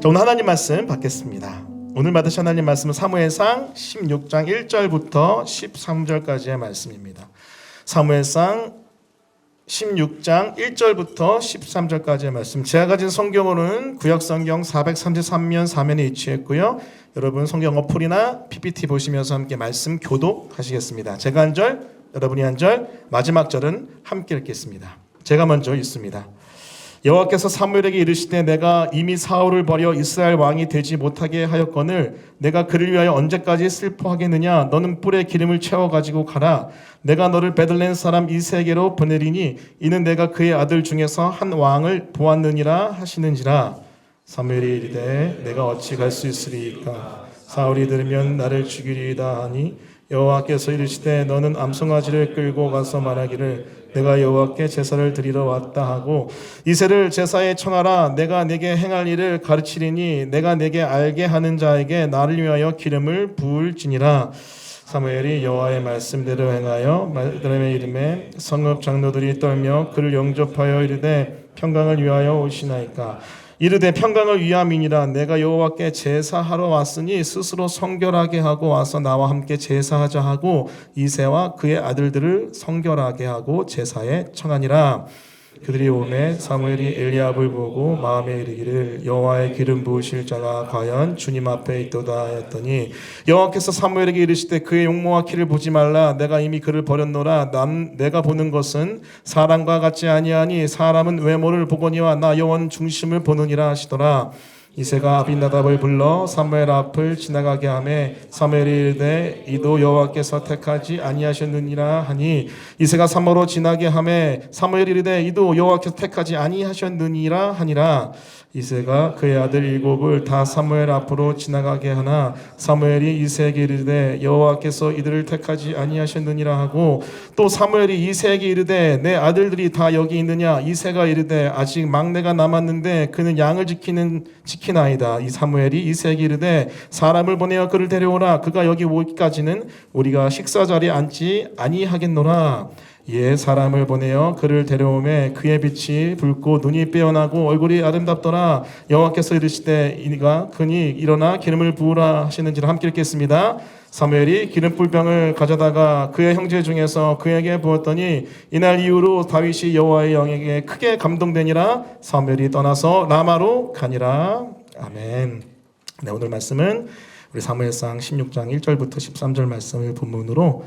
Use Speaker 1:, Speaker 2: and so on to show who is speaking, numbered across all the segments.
Speaker 1: 오늘 하나님 말씀 받겠습니다. 오늘 받으신 하나님 말씀은 사무엘상 16장 1절부터 13절까지의 말씀입니다. 사무엘상 16장 1절부터 13절까지의 말씀. 제가 가진 성경으로는 구약성경 433면 4면에 위치했고요. 여러분 성경 어플이나 PPT 보시면서 함께 말씀 교독하시겠습니다. 제가 한 절, 여러분이 한 절, 마지막 절은 함께 읽겠습니다. 제가 먼저 읽습니다. 여호와께서 사무엘에게 이르시되 내가 이미 사울을 버려 이스라엘 왕이 되지 못하게 하였거늘 내가 그를 위하여 언제까지 슬퍼하겠느냐. 너는 뿔에 기름을 채워 가지고 가라. 내가 너를 베들레헴 사람 이새에게로 보내리니 이는 내가 그의 아들 중에서 한 왕을 보았느니라 하시는지라. 사무엘이 이르되 내가 어찌 갈 수 있으리이까. 사울이 들으면 나를 죽이리이다 하니 여호와께서 이르시되 너는 암송아지를 끌고 가서 말하기를 내가 여호와께 제사를 드리러 왔다 하고 이새를 제사에 청하라. 내가 내게 행할 일을 가르치리니 내가 내게 알게 하는 자에게 나를 위하여 기름을 부을지니라. 사무엘이 여호와의 말씀대로 행하여 베들레헴의 이름에 성읍 장로들이 떨며 그를 영접하여 이르되 평강을 위하여 오시나이까. 이르되 평강을 위함이니라. 내가 여호와께 제사하러 왔으니 스스로 성결하게 하고 와서 나와 함께 제사하자 하고 이새와 그의 아들들을 성결하게 하고 제사에 청하니라. 그들이 오매 사무엘이 엘리압을 보고 마음에 이르기를 여호와의 기름 부으실 자가 과연 주님 앞에 있도다 하였더니 여호와께서 사무엘에게 이르시되 그의 용모와 키를 보지 말라. 내가 이미 그를 버렸노라. 내가 보는 것은 사람과 같지 아니하니 사람은 외모를 보거니와 나 영혼 중심을 보느니라 하시더라. 이새가 아비나답을 불러 사무엘 앞을 지나가게 하매 사무엘이 이르되 이도 여호와께서 택하지 아니하셨느니라 하니 이새가 사무로 지나게 하매 사무엘이 이르되 이도 여호와께서 택하지 아니하셨느니라 하니라. 이새가 그의 아들 일곱을 다 사무엘 앞으로 지나가게 하나 사무엘이 이새에게 이르되 여호와께서 이들을 택하지 아니하셨느니라 하고 또 사무엘이 이새에게 이르되 내 아들들이 다 여기 있느냐. 이새가 이르되 아직 막내가 남았는데 그는 양을 지키나이다. 이 사무엘이 이새에게 이르되 사람을 보내어 그를 데려오라. 그가 여기 오기까지는 우리가 식사 자리에 앉지 아니하겠노라. 예, 사람을 보내어 그를 데려오매 그의 빛이 붉고 눈이 빼어나고 얼굴이 아름답더라. 여호와께서 이르시되 이가 그니 일어나 기름을 부으라 하시는지라. 함께 읽겠습니다. 사무엘이 기름불병을 가져다가 그의 형제 중에서 그에게 부었더니 이날 이후로 다윗이 여호와의 영에게 크게 감동되니라. 사무엘이 떠나서 라마로 가니라. 아멘. 네, 오늘 말씀은 우리 사무엘상 16장 1절부터 13절 말씀을 본문으로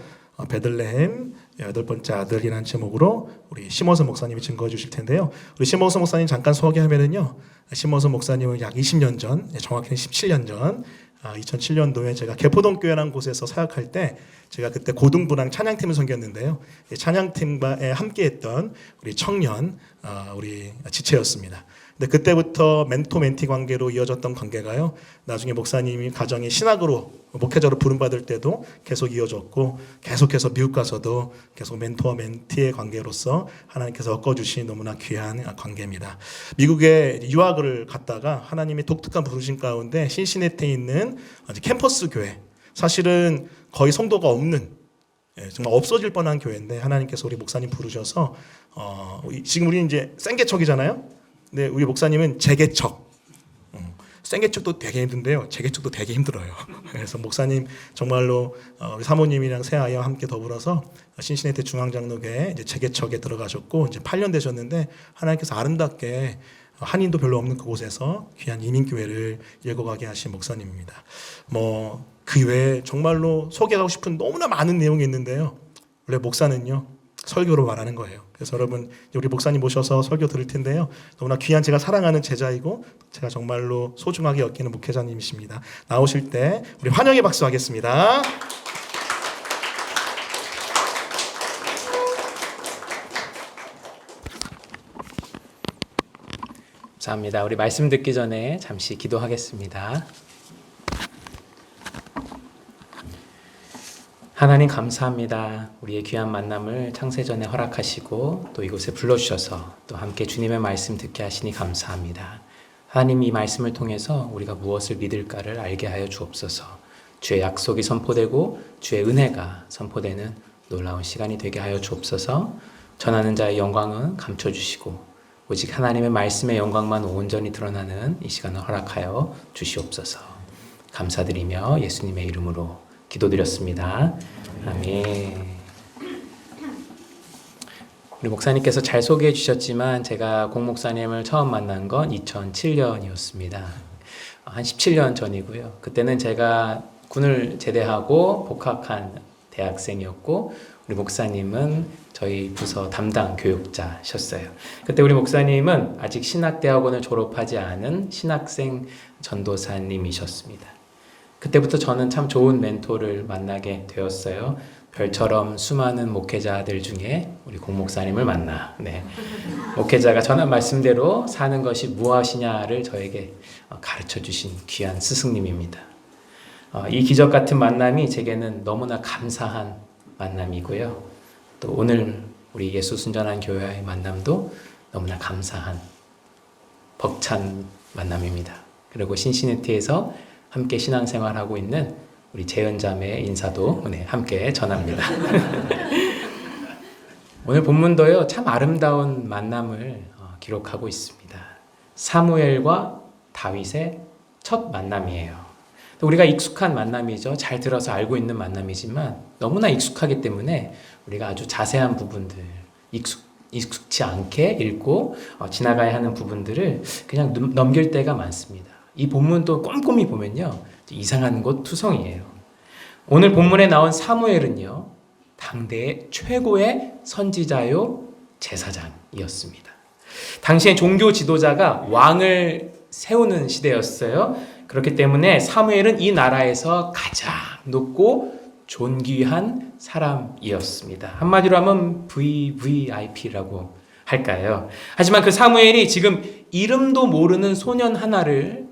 Speaker 1: 베들레헴 여덟 번째 아들이라는 제목으로 우리 심호서 목사님이 증거해 주실 텐데요. 우리 심호서 목사님 잠깐 소개하면은요. 심호서 목사님은 약 20년 전, 정확히는 17년 전 2007년도에 제가 개포동교회라는 곳에서 사역할 때 제가 그때 고등부랑 찬양팀을 섬겼는데요. 찬양팀과 함께했던 우리 청년 우리 지체였습니다. 근데 그때부터 멘토 멘티 관계로 이어졌던 관계가요. 나중에 목사님이 가정이 신학으로 목회자로 부름받을 때도 계속 이어졌고 계속해서 미국 가서도 계속 멘토와 멘티의 관계로서 하나님께서 엮어주신 너무나 귀한 관계입니다. 미국에 유학을 갔다가 하나님의 독특한 부르심 가운데 신시내티에 있는 캠퍼스 교회, 사실은 거의 성도가 없는 정말 없어질 뻔한 교회인데 하나님께서 우리 목사님 부르셔서 지금 우리 이제 생개척이잖아요. 근데 우리 목사님은 재개척. 생개척도 되게 힘든데요. 재개척도 되게 힘들어요. 그래서 목사님 정말로 우리 사모님이랑 새 아이와 함께 더불어서 신시내티 중앙장로교회 이제 재개척에 들어가셨고 이제 8년 되셨는데 하나님께서 아름답게 한인도 별로 없는 그곳에서 귀한 이민교회를 읽어가게 하신 목사님입니다. 그 외에 정말로 소개하고 싶은 너무나 많은 내용이 있는데요. 원래 목사는요. 설교로 말하는 거예요. 그래서 여러분 우리 목사님 모셔서 설교 들을 텐데요. 너무나 귀한 제가 사랑하는 제자이고 제가 정말로 소중하게 여기는 목회자님이십니다. 나오실 때 우리 환영의 박수 하겠습니다.
Speaker 2: 감사합니다. 우리 말씀 듣기 전에 잠시 기도하겠습니다. 하나님 감사합니다. 우리의 귀한 만남을 창세전에 허락하시고 또 이곳에 불러주셔서 또 함께 주님의 말씀 듣게 하시니 감사합니다. 하나님 이 말씀을 통해서 우리가 무엇을 믿을까를 알게 하여 주옵소서. 주의 약속이 선포되고 주의 은혜가 선포되는 놀라운 시간이 되게 하여 주옵소서. 전하는 자의 영광은 감춰주시고 오직 하나님의 말씀의 영광만 온전히 드러나는 이 시간을 허락하여 주시옵소서. 감사드리며 예수님의 이름으로 기도드렸습니다. 아멘. 우리 목사님께서 잘 소개해 주셨지만 제가 공 목사님을 처음 만난 건 2007년이었습니다. 한 17년 전이고요. 그때는 제가 군을 제대하고 복학한 대학생이었고 우리 목사님은 저희 부서 담당 교육자셨어요. 그때 우리 목사님은 아직 신학대학원을 졸업하지 않은 신학생 전도사님이셨습니다. 그때부터 저는 참 좋은 멘토를 만나게 되었어요. 별처럼 수많은 목회자들 중에 우리 공 목사님을 만나 목회자가 전한 말씀대로 사는 것이 무엇이냐를 저에게 가르쳐 주신 귀한 스승님입니다. 이 기적 같은 만남이 제게는 너무나 감사한 만남이고요. 또 오늘 우리 예수 순전한 교회의 만남도 너무나 감사한 벅찬 만남입니다. 그리고 신시내티에서 함께 신앙생활하고 있는 우리 재은자매의 인사도 함께 전합니다. 오늘 본문도요 참 아름다운 만남을 기록하고 있습니다. 사무엘과 다윗의 첫 만남이에요. 우리가 익숙한 만남이죠. 잘 들어서 알고 있는 만남이지만 너무나 익숙하기 때문에 우리가 아주 자세한 부분들, 익숙치 않게 읽고 지나가야 하는 부분들을 그냥 넘길 때가 많습니다. 이 본문도 꼼꼼히 보면요 이상한 것 투성이에요. 오늘 본문에 나온 사무엘은요 당대의 최고의 선지자요 제사장이었습니다. 당시에 종교 지도자가 왕을 세우는 시대였어요. 그렇기 때문에 사무엘은 이 나라에서 가장 높고 존귀한 사람이었습니다. 한마디로 하면 VVIP라고 할까요? 하지만 그 사무엘이 지금 이름도 모르는 소년 하나를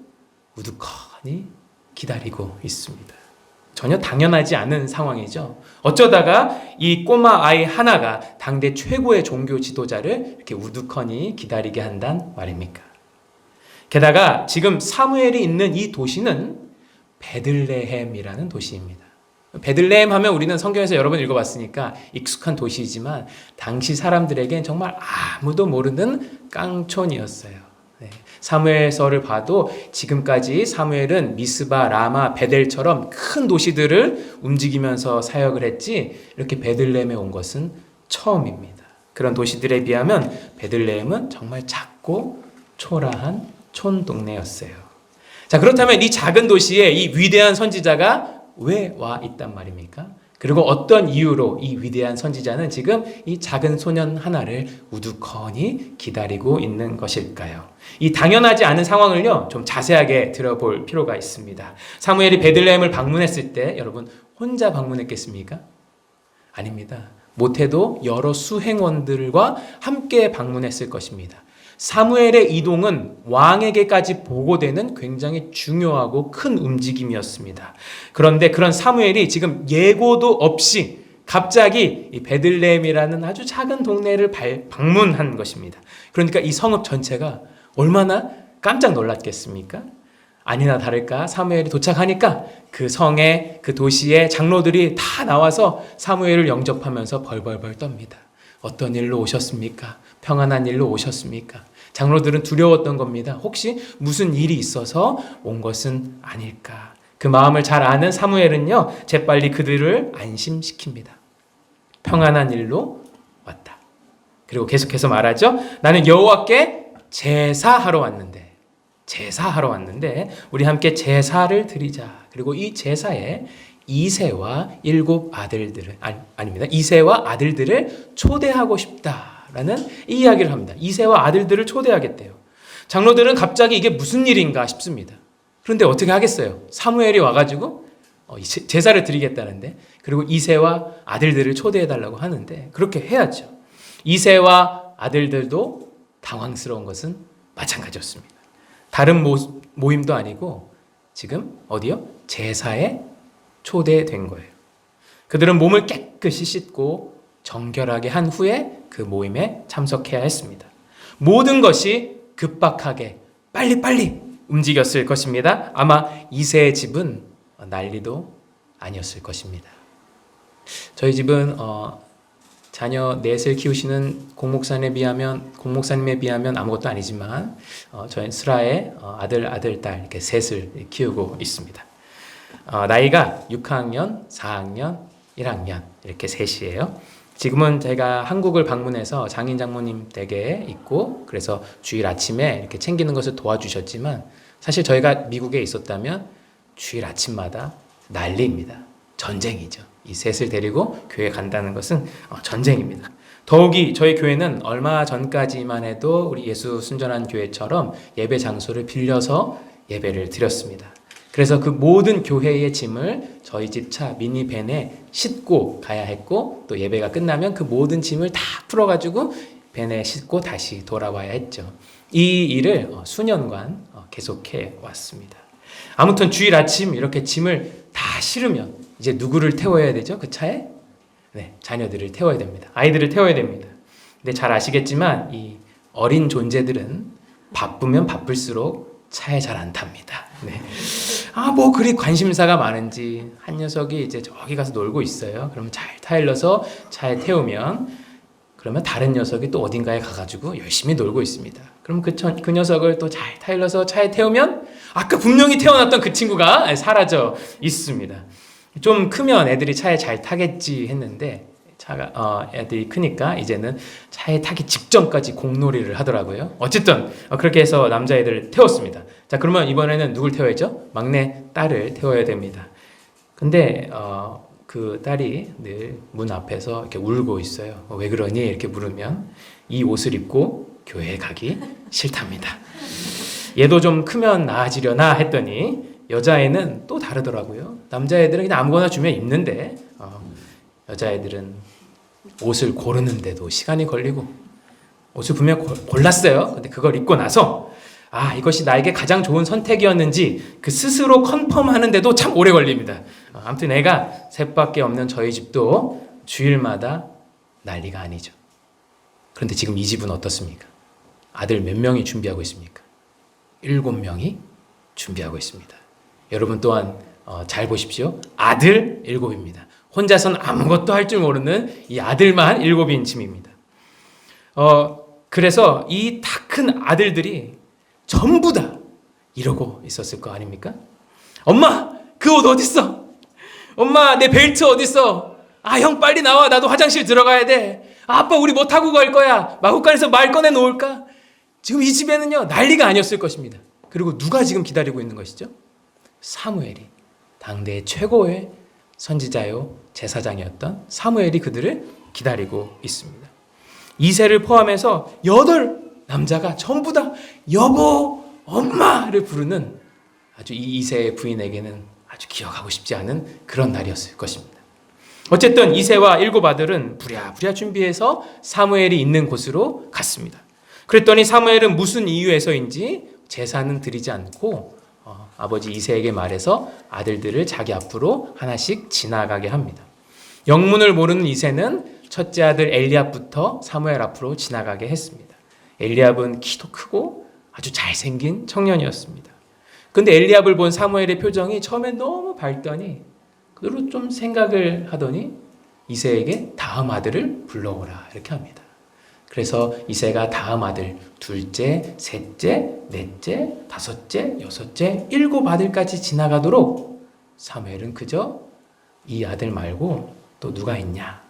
Speaker 2: 우두커니 기다리고 있습니다. 전혀 당연하지 않은 상황이죠. 어쩌다가 이 꼬마 아이 하나가 당대 최고의 종교 지도자를 이렇게 우두커니 기다리게 한단 말입니까? 게다가 지금 사무엘이 있는 이 도시는 베들레헴이라는 도시입니다. 베들레헴 하면 우리는 성경에서 여러 번 읽어봤으니까 익숙한 도시이지만 당시 사람들에겐 정말 아무도 모르는 깡촌이었어요. 사무엘서를 봐도 지금까지 사무엘은 미스바, 라마, 베델처럼 큰 도시들을 움직이면서 사역을 했지 이렇게 베들레헴에 온 것은 처음입니다. 그런 도시들에 비하면 베들레헴은 정말 작고 초라한 촌동네였어요. 자, 그렇다면 이 작은 도시에 이 위대한 선지자가 왜 와 있단 말입니까? 그리고 어떤 이유로 이 위대한 선지자는 지금 이 작은 소년 하나를 우두커니 기다리고 있는 것일까요? 이 당연하지 않은 상황을요 좀 자세하게 들어볼 필요가 있습니다. 사무엘이 베들레헴을 방문했을 때 여러분 혼자 방문했겠습니까? 아닙니다. 못해도 여러 수행원들과 함께 방문했을 것입니다. 사무엘의 이동은 왕에게까지 보고되는 굉장히 중요하고 큰 움직임이었습니다. 그런데 그런 사무엘이 지금 예고도 없이 갑자기 이 베들레헴이라는 아주 작은 동네를 방문한 것입니다. 그러니까 이 성읍 전체가 얼마나 깜짝 놀랐겠습니까? 아니나 다를까 사무엘이 도착하니까 그 성에 그 도시의 장로들이 다 나와서 사무엘을 영접하면서 벌벌벌 떱니다. 어떤 일로 오셨습니까? 평안한 일로 오셨습니까? 장로들은 두려웠던 겁니다. 혹시 무슨 일이 있어서 온 것은 아닐까? 그 마음을 잘 아는 사무엘은요, 재빨리 그들을 안심시킵니다. 평안한 일로 왔다. 그리고 계속해서 말하죠. 나는 여호와께 제사하러 왔는데 우리 함께 제사를 드리자. 그리고 이 제사에 이새와 아들들을 초대하고 싶다라는 이 이야기를 합니다. 이새와 아들들을 초대하겠대요. 장로들은 갑자기 이게 무슨 일인가 싶습니다. 그런데 어떻게 하겠어요? 사무엘이 와가지고 제사를 드리겠다는데, 그리고 이새와 아들들을 초대해달라고 하는데 그렇게 해야죠. 이새와 아들들도 당황스러운 것은 마찬가지였습니다. 다른 모임도 아니고 지금 어디요? 제사에 초대된 거예요. 그들은 몸을 깨끗이 씻고 정결하게 한 후에 그 모임에 참석해야 했습니다. 모든 것이 급박하게 빨리빨리 움직였을 것입니다. 아마 이새의 집은 난리도 아니었을 것입니다. 저희 집은 자녀 넷을 키우시는 공목사님에 비하면 아무것도 아니지만 저희 슬아의 아들, 딸 이렇게 셋을 키우고 있습니다. 나이가 6학년, 4학년, 1학년 이렇게 셋이에요. 지금은 제가 한국을 방문해서 장인 장모님 댁에 있고 그래서 주일 아침에 이렇게 챙기는 것을 도와주셨지만 사실 저희가 미국에 있었다면 주일 아침마다 난리입니다. 전쟁이죠. 이 셋을 데리고 교회 간다는 것은 전쟁입니다. 더욱이 저희 교회는 얼마 전까지만 해도 우리 예수 순전한 교회처럼 예배 장소를 빌려서 예배를 드렸습니다. 그래서 그 모든 교회의 짐을 저희 집 차 미니밴에 싣고 가야 했고 또 예배가 끝나면 그 모든 짐을 다 풀어가지고 밴에 싣고 다시 돌아와야 했죠. 이 일을 수년간 계속해 왔습니다. 아무튼 주일 아침 이렇게 짐을 다 실으면 이제 누구를 태워야 되죠? 그 차에? 네, 자녀들을 태워야 됩니다. 아이들을 태워야 됩니다. 근데 잘 아시겠지만 이 어린 존재들은 바쁘면 바쁠수록 차에 잘 안 탑니다. 네. 뭐 그리 관심사가 많은지 한 녀석이 이제 저기 가서 놀고 있어요. 그러면 잘 타일러서 차에 태우면 그러면 다른 녀석이 또 어딘가에 가가지고 열심히 놀고 있습니다. 그럼 그 녀석을 또 잘 타일러서 차에 태우면 아까 분명히 태워놨던 그 친구가 사라져 있습니다. 좀 크면 애들이 차에 잘 타겠지 했는데 애들이 크니까 이제는 차에 타기 직전까지 공놀이를 하더라고요. 어쨌든 그렇게 해서 남자애들을 태웠습니다. 자, 그러면 이번에는 누굴 태워야죠? 막내 딸을 태워야 됩니다. 근데 그 딸이 늘 문 앞에서 이렇게 울고 있어요. 왜 그러니? 이렇게 물으면 이 옷을 입고 교회에 가기 싫답니다. 얘도 좀 크면 나아지려나 했더니 여자애는 또 다르더라고요. 남자애들은 그냥 아무거나 주면 입는데 여자애들은 옷을 고르는데도 시간이 걸리고 옷을 분명 골랐어요. 근데 그걸 입고 나서 이것이 나에게 가장 좋은 선택이었는지 그 스스로 컨펌하는데도 참 오래 걸립니다. 아무튼 애가 셋밖에 없는 저희 집도 주일마다 난리가 아니죠. 그런데 지금 이 집은 어떻습니까? 아들 몇 명이 준비하고 있습니까? 7명이 준비하고 있습니다. 여러분 또한 잘 보십시오. 아들 7입니다. 혼자선 아무것도 할 줄 모르는 이 아들만 7인 짐입니다. 그래서 이 다 큰 아들들이 전부 다 이러고 있었을 거 아닙니까? 엄마, 그 옷 어딨어? 엄마, 내 벨트 어딨어? 형 빨리 나와. 나도 화장실 들어가야 돼. 아빠, 우리 뭐 타고 갈 거야? 마구간에서 말 꺼내 놓을까? 지금 이 집에는요, 난리가 아니었을 것입니다. 그리고 누가 지금 기다리고 있는 것이죠? 사무엘이, 당대의 최고의 선지자요 제사장이었던 사무엘이 그들을 기다리고 있습니다. 이세를 포함해서 8 남자가 전부 다 여보, 엄마를 부르는 아주 이 이세의 부인에게는 아주 기억하고 싶지 않은 그런 날이었을 것입니다. 어쨌든 이세와 7 아들은 부랴부랴 준비해서 사무엘이 있는 곳으로 갔습니다. 그랬더니 사무엘은 무슨 이유에서인지 제사는 드리지 않고 아버지 이세에게 말해서 아들들을 자기 앞으로 하나씩 지나가게 합니다. 영문을 모르는 이세는 첫째 아들 엘리압부터 사무엘 앞으로 지나가게 했습니다. 엘리압은 키도 크고 아주 잘생긴 청년이었습니다. 근데 엘리압을 본 사무엘의 표정이 처음엔 너무 밝더니 그대로 좀 생각을 하더니 이세에게 다음 아들을 불러오라 이렇게 합니다. 그래서 이세가 다음 아들 둘째, 셋째, 넷째, 다섯째, 여섯째, 7 아들까지 지나가도록 사무엘은 그저 이 아들 말고 또 누가 있냐?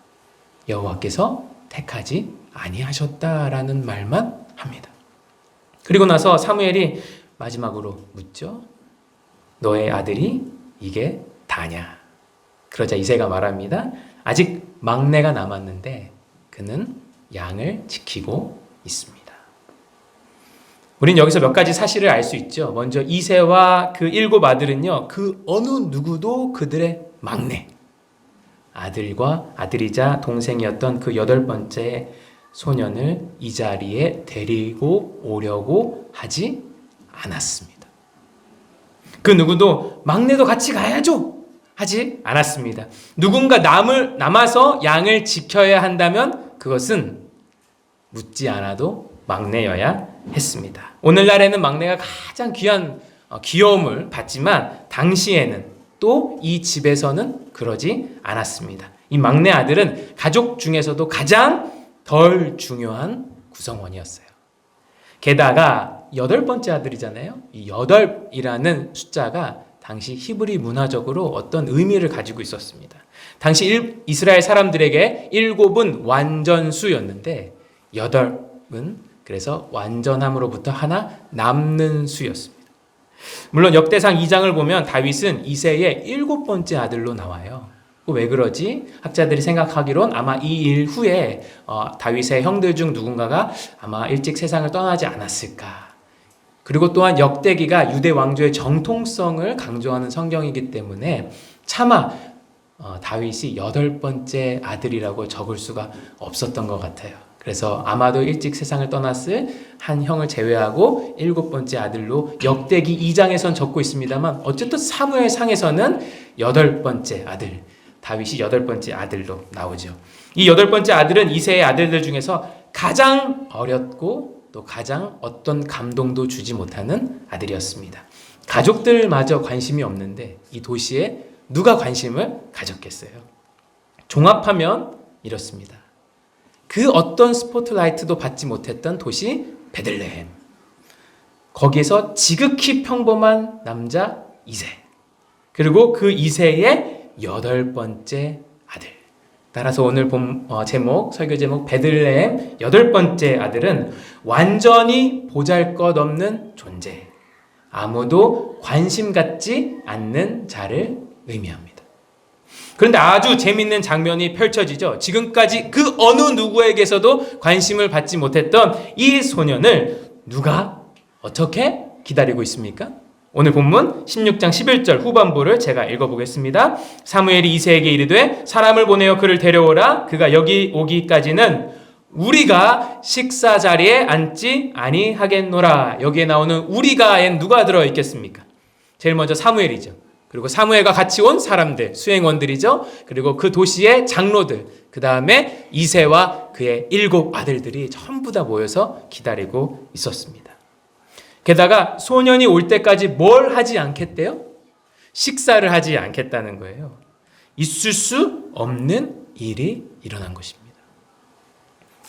Speaker 2: 여호와께서 택하지 아니하셨다라는 말만 합니다. 그리고 나서 사무엘이 마지막으로 묻죠. 너의 아들이 이게 다냐? 그러자 이세가 말합니다. 아직 막내가 남았는데 그는 양을 지키고 있습니다. 우린 여기서 몇 가지 사실을 알 수 있죠. 먼저 이세와 그 7 아들은요, 그 어느 누구도 그들의 막내, 아들이자 동생이었던 그 8번째 소년을 이 자리에 데리고 오려고 하지 않았습니다. 그 누구도 막내도 같이 가야죠 하지 않았습니다. 누군가 남아서 양을 지켜야 한다면 그것은 묻지 않아도 막내여야 했습니다. 오늘날에는 막내가 가장 귀한 귀여움을 받지만 당시에는 또 이 집에서는 그러지 않았습니다. 이 막내 아들은 가족 중에서도 가장 덜 중요한 구성원이었어요. 게다가 8번째 아들이잖아요. 이 8이라는 숫자가 당시 히브리 문화적으로 어떤 의미를 가지고 있었습니다. 당시 이스라엘 사람들에게 7은 완전수였는데 8은 그래서 완전함으로부터 하나 남는 수였습니다. 물론 역대상 2장을 보면 다윗은 이새의 7번째 아들로 나와요. 왜 그러지? 학자들이 생각하기론 아마 이 일 후에 다윗의 형들 중 누군가가 아마 일찍 세상을 떠나지 않았을까. 그리고 또한 역대기가 유대 왕조의 정통성을 강조하는 성경이기 때문에 차마 다윗이 8번째 아들이라고 적을 수가 없었던 것 같아요. 그래서 아마도 일찍 세상을 떠났을 한 형을 제외하고 7번째 아들로 역대기 2장에선 적고 있습니다만 어쨌든 사무엘상에서는 8번째 아들, 다윗이 8번째 아들로 나오죠. 이 8번째 아들은 이새의 아들들 중에서 가장 어렸고 또 가장 어떤 감동도 주지 못하는 아들이었습니다. 가족들마저 관심이 없는데 이 도시에 누가 관심을 가졌겠어요? 종합하면 이렇습니다. 그 어떤 스포트라이트도 받지 못했던 도시 베들레헴. 거기에서 지극히 평범한 남자 이새. 그리고 그 이새의 8번째 아들. 따라서 오늘 본 제목, 설교 제목 베들레헴 8번째 아들은 완전히 보잘것없는 존재. 아무도 관심 갖지 않는 자를 의미합니다. 그런데 아주 재밌는 장면이 펼쳐지죠. 지금까지 그 어느 누구에게서도 관심을 받지 못했던 이 소년을 누가 어떻게 기다리고 있습니까? 오늘 본문 16장 11절 후반부를 제가 읽어보겠습니다. 사무엘이 이새에게 이르되 사람을 보내어 그를 데려오라. 그가 여기 오기까지는 우리가 식사 자리에 앉지 아니하겠노라. 여기에 나오는 우리가엔 누가 들어있겠습니까? 제일 먼저 사무엘이죠. 그리고 사무엘과 같이 온 사람들, 수행원들이죠. 그리고 그 도시의 장로들, 그 다음에 이새와 그의 7 아들들이 전부 다 모여서 기다리고 있었습니다. 게다가 소년이 올 때까지 뭘 하지 않겠대요? 식사를 하지 않겠다는 거예요. 있을 수 없는 일이 일어난 것입니다.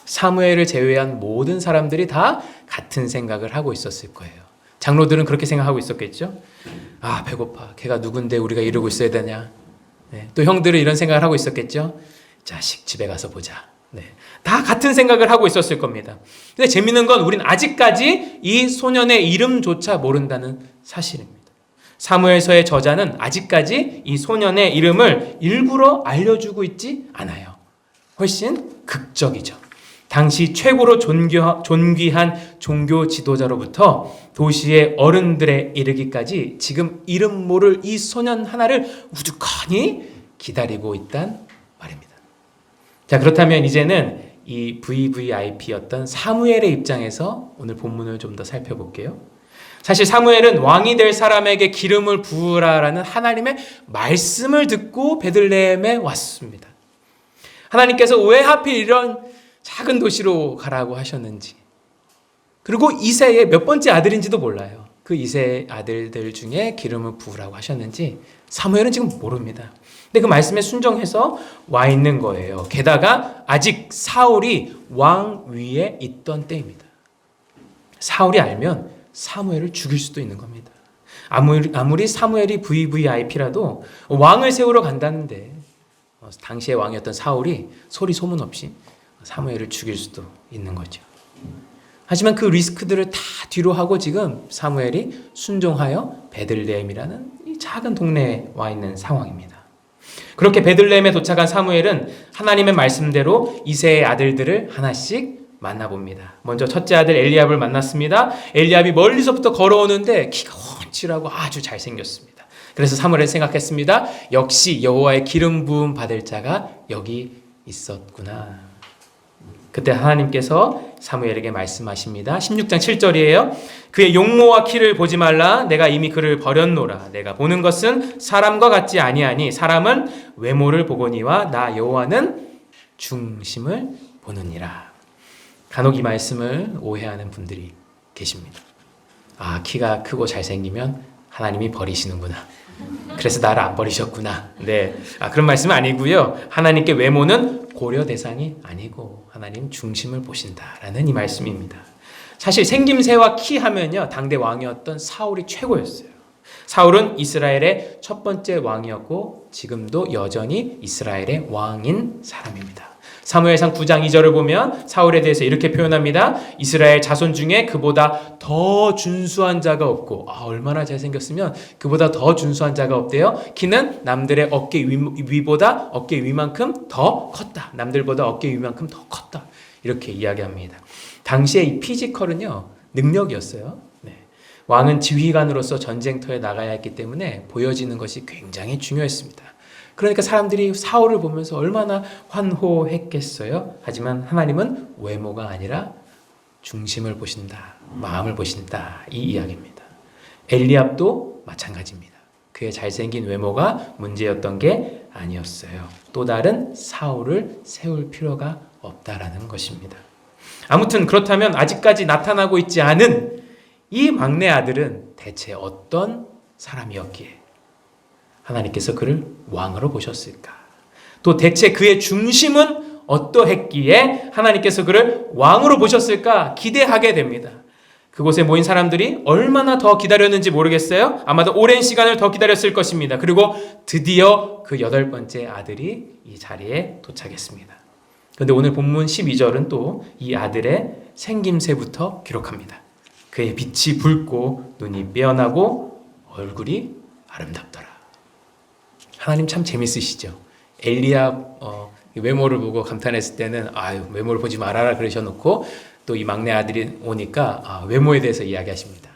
Speaker 2: 사무엘을 제외한 모든 사람들이 다 같은 생각을 하고 있었을 거예요. 장로들은 그렇게 생각하고 있었겠죠. 아, 배고파. 걔가 누군데 우리가 이러고 있어야 되냐. 네. 또 형들은 이런 생각을 하고 있었겠죠. 자식 집에 가서 보자. 네. 다 같은 생각을 하고 있었을 겁니다. 근데 재밌는 건 우린 아직까지 이 소년의 이름조차 모른다는 사실입니다. 사무엘서의 저자는 아직까지 이 소년의 이름을 일부러 알려주고 있지 않아요. 훨씬 극적이죠. 당시 최고로 존귀한 종교 지도자로부터 도시의 어른들에 이르기까지 지금 이름 모를 이 소년 하나를 우두커니 기다리고 있단 말입니다. 자, 그렇다면 이제는 이 VVIP였던 사무엘의 입장에서 오늘 본문을 좀 더 살펴볼게요. 사실 사무엘은 왕이 될 사람에게 기름을 부으라라는 하나님의 말씀을 듣고 베들레헴에 왔습니다. 하나님께서 왜 하필 이런 작은 도시로 가라고 하셨는지, 그리고 이새의 몇 번째 아들인지도 몰라요. 그 이새의 아들들 중에 기름을 부으라고 하셨는지 사무엘은 지금 모릅니다. 근데 그 말씀에 순종해서 와 있는 거예요. 게다가 아직 사울이 왕 위에 있던 때입니다. 사울이 알면 사무엘을 죽일 수도 있는 겁니다. 아무리 사무엘이 VVIP라도 왕을 세우러 간다는데 당시의 왕이었던 사울이 소리 소문 없이 사무엘을 죽일 수도 있는 거죠. 하지만 그 리스크들을 다 뒤로 하고 지금 사무엘이 순종하여 베들레헴이라는 이 작은 동네에 와 있는 상황입니다. 그렇게 베들레헴에 도착한 사무엘은 하나님의 말씀대로 이새의 아들들을 하나씩 만나봅니다. 먼저 첫째 아들 엘리압을 만났습니다. 엘리압이 멀리서부터 걸어오는데 키가 훤칠하고 아주 잘생겼습니다. 그래서 사무엘은 생각했습니다. 역시 여호와의 기름 부음 받을 자가 여기 있었구나. 그때 하나님께서 사무엘에게 말씀하십니다. 16장 7절이에요. 그의 용모와 키를 보지 말라. 내가 이미 그를 버렸노라. 내가 보는 것은 사람과 같지 아니하니 사람은 외모를 보거니와 나 여호와는 중심을 보느니라. 간혹 이 말씀을 오해하는 분들이 계십니다. 아, 키가 크고 잘생기면 하나님이 버리시는구나. 그래서 나를 안 버리셨구나. 네, 그런 말씀은 아니고요. 하나님께 외모는 고려 대상이 아니고 하나님 중심을 보신다라는 이 말씀입니다. 사실 생김새와 키 하면요, 당대 왕이었던 사울이 최고였어요. 사울은 이스라엘의 첫 번째 왕이었고 지금도 여전히 이스라엘의 왕인 사람입니다. 사무엘상 9장 2절을 보면 사울에 대해서 이렇게 표현합니다. 이스라엘 자손 중에 그보다 더 준수한 자가 없고, 얼마나 잘생겼으면 그보다 더 준수한 자가 없대요. 키는 남들의 어깨 위보다 어깨 위만큼 더 컸다. 남들보다 어깨 위만큼 더 컸다. 이렇게 이야기합니다. 당시에 이 피지컬은요, 능력이었어요. 네. 왕은 지휘관으로서 전쟁터에 나가야 했기 때문에 보여지는 것이 굉장히 중요했습니다. 그러니까 사람들이 사울을 보면서 얼마나 환호했겠어요. 하지만 하나님은 외모가 아니라 중심을 보신다, 마음을 보신다, 이 이야기입니다. 엘리압도 마찬가지입니다. 그의 잘생긴 외모가 문제였던 게 아니었어요. 또 다른 사울을 세울 필요가 없다라는 것입니다. 아무튼 그렇다면 아직까지 나타나고 있지 않은 이 막내 아들은 대체 어떤 사람이었기에 하나님께서 그를 왕으로 보셨을까? 또 대체 그의 중심은 어떠했기에 하나님께서 그를 왕으로 보셨을까? 기대하게 됩니다. 그곳에 모인 사람들이 얼마나 더 기다렸는지 모르겠어요. 아마도 오랜 시간을 더 기다렸을 것입니다. 그리고 드디어 그 8번째 아들이 이 자리에 도착했습니다. 그런데 오늘 본문 12절은 또 이 아들의 생김새부터 기록합니다. 그의 빛이 붉고 눈이 빼어나고 얼굴이 아름답더라. 하나님 참 재밌으시죠. 엘리압 외모를 보고 감탄했을 때는 외모를 보지 말아라 그러셔놓고 또 이 막내 아들이 오니까 외모에 대해서 이야기하십니다.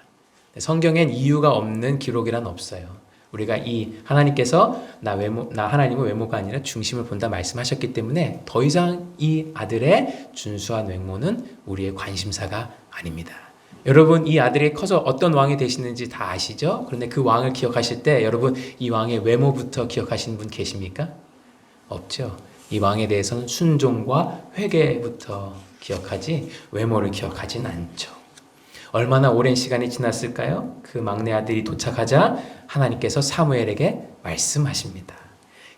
Speaker 2: 성경엔 이유가 없는 기록이란 없어요. 우리가 이 하나님께서 나 하나님은 외모가 아니라 중심을 본다 말씀하셨기 때문에 더 이상 이 아들의 준수한 외모는 우리의 관심사가 아닙니다. 여러분, 이 아들이 커서 어떤 왕이 되시는지 다 아시죠? 그런데 그 왕을 기억하실 때 여러분, 이 왕의 외모부터 기억하시는 분 계십니까? 없죠. 이 왕에 대해서는 순종과 회개부터 기억하지 외모를 기억하진 않죠. 얼마나 오랜 시간이 지났을까요? 그 막내 아들이 도착하자 하나님께서 사무엘에게 말씀하십니다.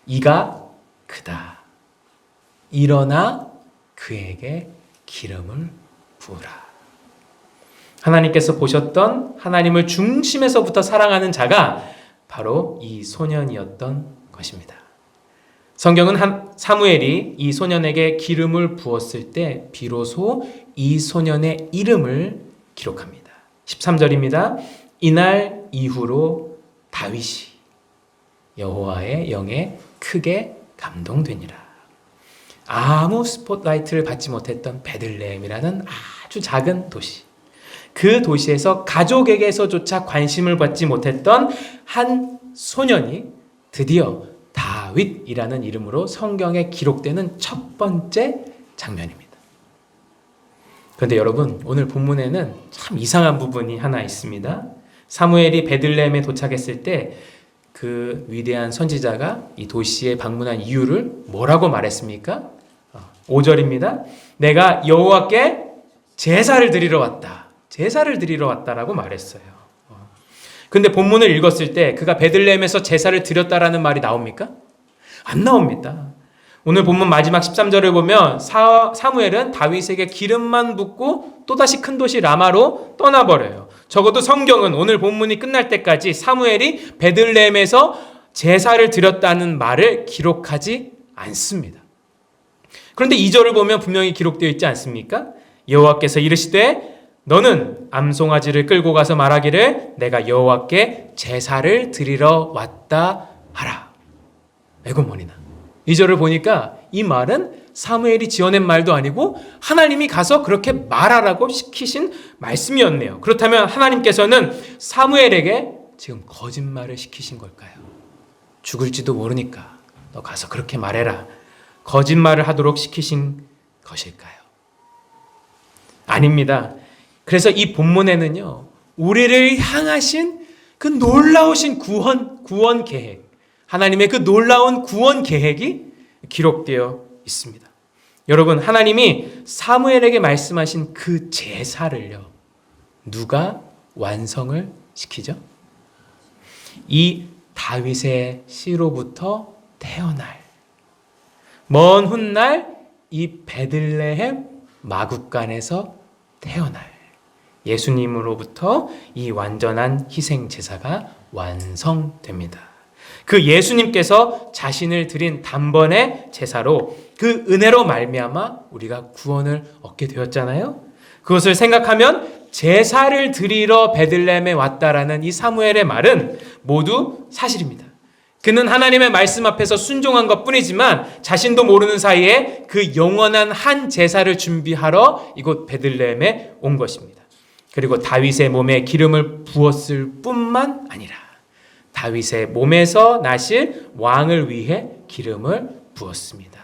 Speaker 2: 이가 크다. 일어나 그에게 기름을 부으라. 하나님께서 보셨던 하나님을 중심에서부터 사랑하는 자가 바로 이 소년이었던 것입니다. 성경은 사무엘이 이 소년에게 기름을 부었을 때 비로소 이 소년의 이름을 기록합니다. 13절입니다. 이날 이후로 다윗이 여호와의 영에 크게 감동되니라. 아무 스포트라이트를 받지 못했던 베들레헴이라는 아주 작은 도시, 그 도시에서 가족에게서조차 관심을 받지 못했던 한 소년이 드디어 다윗이라는 이름으로 성경에 기록되는 첫 번째 장면입니다. 그런데 여러분, 오늘 본문에는 참 이상한 부분이 하나 있습니다. 사무엘이 베들레헴에 도착했을 때 그 위대한 선지자가 이 도시에 방문한 이유를 뭐라고 말했습니까? 5절입니다. 내가 여호와께 제사를 드리러 왔다. 제사를 드리러 왔다라고 말했어요. 근데 본문을 읽었을 때 그가 베들레헴에서 제사를 드렸다라는 말이 나옵니까? 안 나옵니다. 오늘 본문 마지막 13절을 보면 사무엘은 다윗에게 기름만 붓고 또다시 큰 도시 라마로 떠나버려요. 적어도 성경은 오늘 본문이 끝날 때까지 사무엘이 베들레헴에서 제사를 드렸다는 말을 기록하지 않습니다. 그런데 2절을 보면 분명히 기록되어 있지 않습니까? 여호와께서 이르시되 너는 암송아지를 끌고 가서 말하기를 내가 여호와께 제사를 드리러 왔다 하라. 에고머니나. 2절을 보니까 이 말은 사무엘이 지어낸 말도 아니고 하나님이 가서 그렇게 말하라고 시키신 말씀이었네요. 그렇다면 하나님께서는 사무엘에게 지금 거짓말을 시키신 걸까요? 죽을지도 모르니까 너 가서 그렇게 말해라. 거짓말을 하도록 시키신 것일까요? 아닙니다. 그래서 이 본문에는요, 우리를 향하신 그 놀라우신 구원 계획, 하나님의 그 놀라운 구원 계획이 기록되어 있습니다. 여러분, 하나님이 사무엘에게 말씀하신 그 제사를요, 누가 완성을 시키죠? 이 다윗의 씨로부터 태어날 먼 훗날 이 베들레헴 마국간에서 태어날 예수님으로부터 이 완전한 희생 제사가 완성됩니다. 그 예수님께서 자신을 드린 단번의 제사로 그 은혜로 말미암아 우리가 구원을 얻게 되었잖아요. 그것을 생각하면 제사를 드리러 베들레헴에 왔다라는 이 사무엘의 말은 모두 사실입니다. 그는 하나님의 말씀 앞에서 순종한 것뿐이지만 자신도 모르는 사이에 그 영원한 한 제사를 준비하러 이곳 베들레헴에 온 것입니다. 그리고 다윗의 몸에 기름을 부었을 뿐만 아니라 다윗의 몸에서 나실 왕을 위해 기름을 부었습니다.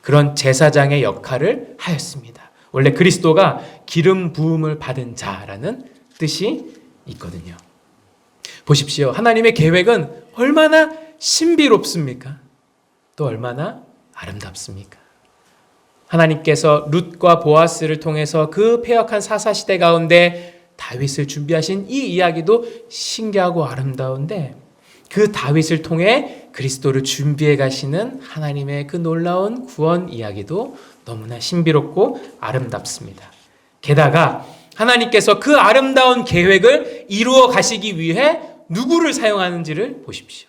Speaker 2: 그런 제사장의 역할을 하였습니다. 원래 그리스도가 기름 부음을 받은 자라는 뜻이 있거든요. 보십시오. 하나님의 계획은 얼마나 신비롭습니까? 또 얼마나 아름답습니까? 하나님께서 룻과 보아스를 통해서 그 패역한 사사시대 가운데 다윗을 준비하신 이 이야기도 신기하고 아름다운데 그 다윗을 통해 그리스도를 준비해 가시는 하나님의 그 놀라운 구원 이야기도 너무나 신비롭고 아름답습니다. 게다가 하나님께서 그 아름다운 계획을 이루어 가시기 위해 누구를 사용하는지를 보십시오.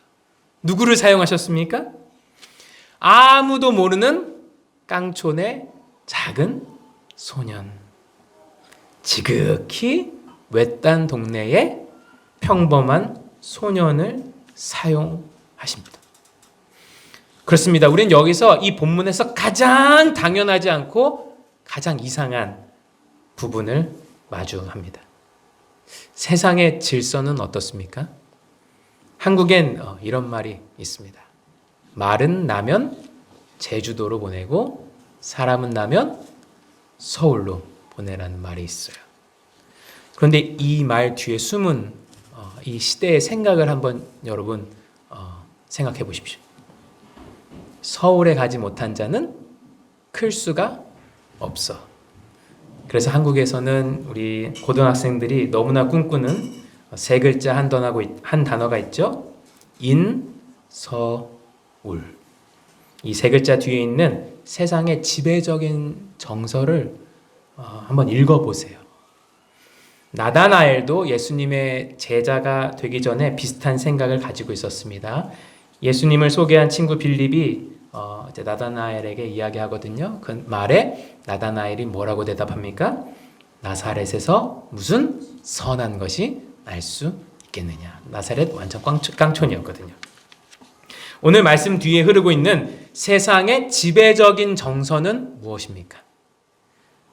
Speaker 2: 누구를 사용하셨습니까? 아무도 모르는 깡촌의 작은 소년. 지극히 외딴 동네의 평범한 소년을 사용하십니다. 그렇습니다. 우리는 여기서 이 본문에서 가장 당연하지 않고 가장 이상한 부분을 마주합니다. 세상의 질서는 어떻습니까? 한국엔 이런 말이 있습니다. 말은 나면 제주도로 보내고 사람은 나면 서울로 보내라는 말이 있어요. 그런데 이 말 뒤에 숨은 이 시대의 생각을 한번 여러분 생각해 보십시오. 서울에 가지 못한 자는 클 수가 없어. 그래서 한국에서는 우리 고등학생들이 너무나 꿈꾸는 세 글자 한 단어가 있죠. 인서울. 이 세 글자 뒤에 있는 세상의 지배적인 정서를 한번 읽어보세요. 나다나엘도 예수님의 제자가 되기 전에 비슷한 생각을 가지고 있었습니다. 예수님을 소개한 친구 빌립이 이제 나다나엘에게 이야기하거든요. 그 말에 나다나엘이 뭐라고 대답합니까? 나사렛에서 무슨 선한 것이 날 수 있겠느냐. 나사렛 완전 깡촌이었거든요. 오늘 말씀 뒤에 흐르고 있는 세상의 지배적인 정서는 무엇입니까?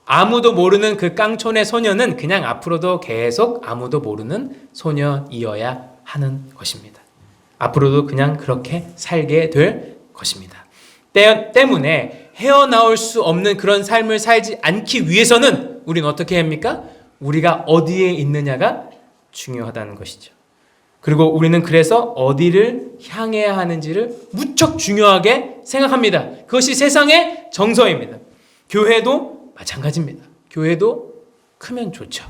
Speaker 2: 아무도 모르는 그 깡촌의 소년은 그냥 앞으로도 계속 아무도 모르는 소년이어야 하는 것입니다. 앞으로도 그냥 그렇게 살게 될 것입니다. 때문에 헤어나올 수 없는 그런 삶을 살지 않기 위해서는 우리는 어떻게 합니까? 우리가 어디에 있느냐가 중요하다는 것이죠. 그리고 우리는 그래서 어디를 향해야 하는지를 무척 중요하게 생각합니다. 그것이 세상의 정서입니다. 교회도 마찬가지입니다. 교회도 크면 좋죠.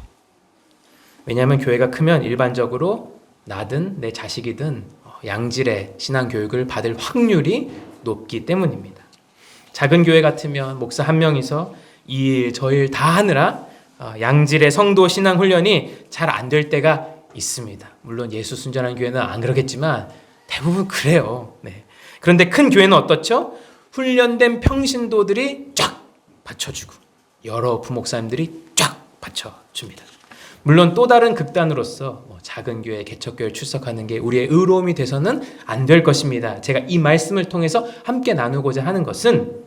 Speaker 2: 왜냐하면 교회가 크면 일반적으로 나든 내 자식이든 양질의 신앙교육을 받을 확률이 높기 때문입니다. 작은 교회 같으면 목사 한 명이서 이 일 저 일 다 하느라 양질의 성도 신앙 훈련이 잘 안 될 때가 있습니다. 물론 예수 순전한 교회는 안 그러겠지만 대부분 그래요. 네. 그런데 큰 교회는 어떻죠? 훈련된 평신도들이 쫙 받쳐주고 여러 부목사님들이 쫙 받쳐줍니다. 물론 또 다른 극단으로서 작은 교회, 개척교회를 출석하는 게 우리의 의로움이 돼서는 안 될 것입니다. 제가 이 말씀을 통해서 함께 나누고자 하는 것은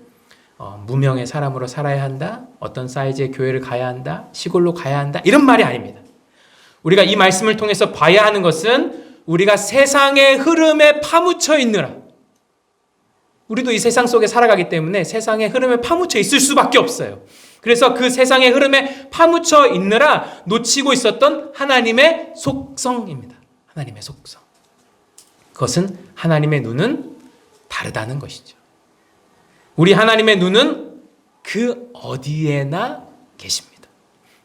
Speaker 2: 무명의 사람으로 살아야 한다, 어떤 사이즈의 교회를 가야 한다, 시골로 가야 한다, 이런 말이 아닙니다. 우리가 이 말씀을 통해서 봐야 하는 것은 우리가 세상의 흐름에 파묻혀 있느라, 우리도 이 세상 속에 살아가기 때문에 세상의 흐름에 파묻혀 있을 수밖에 없어요. 그래서 그 세상의 흐름에 파묻혀 있느라 놓치고 있었던 하나님의 속성입니다. 하나님의 속성. 그것은 하나님의 눈은 다르다는 것이죠. 우리 하나님의 눈은 그 어디에나 계십니다.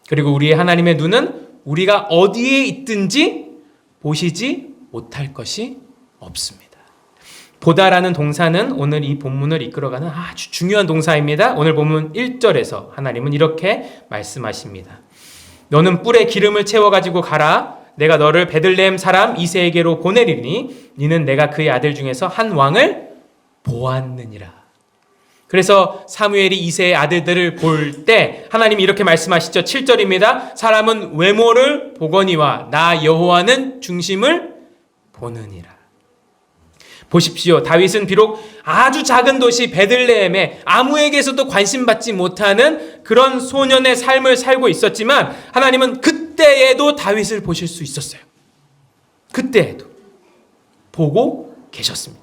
Speaker 2: 그리고 우리 하나님의 눈은 우리가 어디에 있든지 보시지 못할 것이 없습니다. 보다라는 동사는 오늘 이 본문을 이끌어가는 아주 중요한 동사입니다. 오늘 본문 1절에서 하나님은 이렇게 말씀하십니다. 너는 뿔에 기름을 채워가지고 가라. 내가 너를 베들레헴 사람 이새에게로 보내리니 니는 내가 그의 아들 중에서 한 왕을 보았느니라. 그래서 사무엘이 이새의 아들들을 볼 때 하나님이 이렇게 말씀하시죠. 7절입니다. 사람은 외모를 보거니와 나 여호와는 중심을 보느니라. 보십시오. 다윗은 비록 아주 작은 도시 베들레헴에 아무에게서도 관심받지 못하는 그런 소년의 삶을 살고 있었지만 하나님은 그때에도 다윗을 보실 수 있었어요. 그때에도 보고 계셨습니다.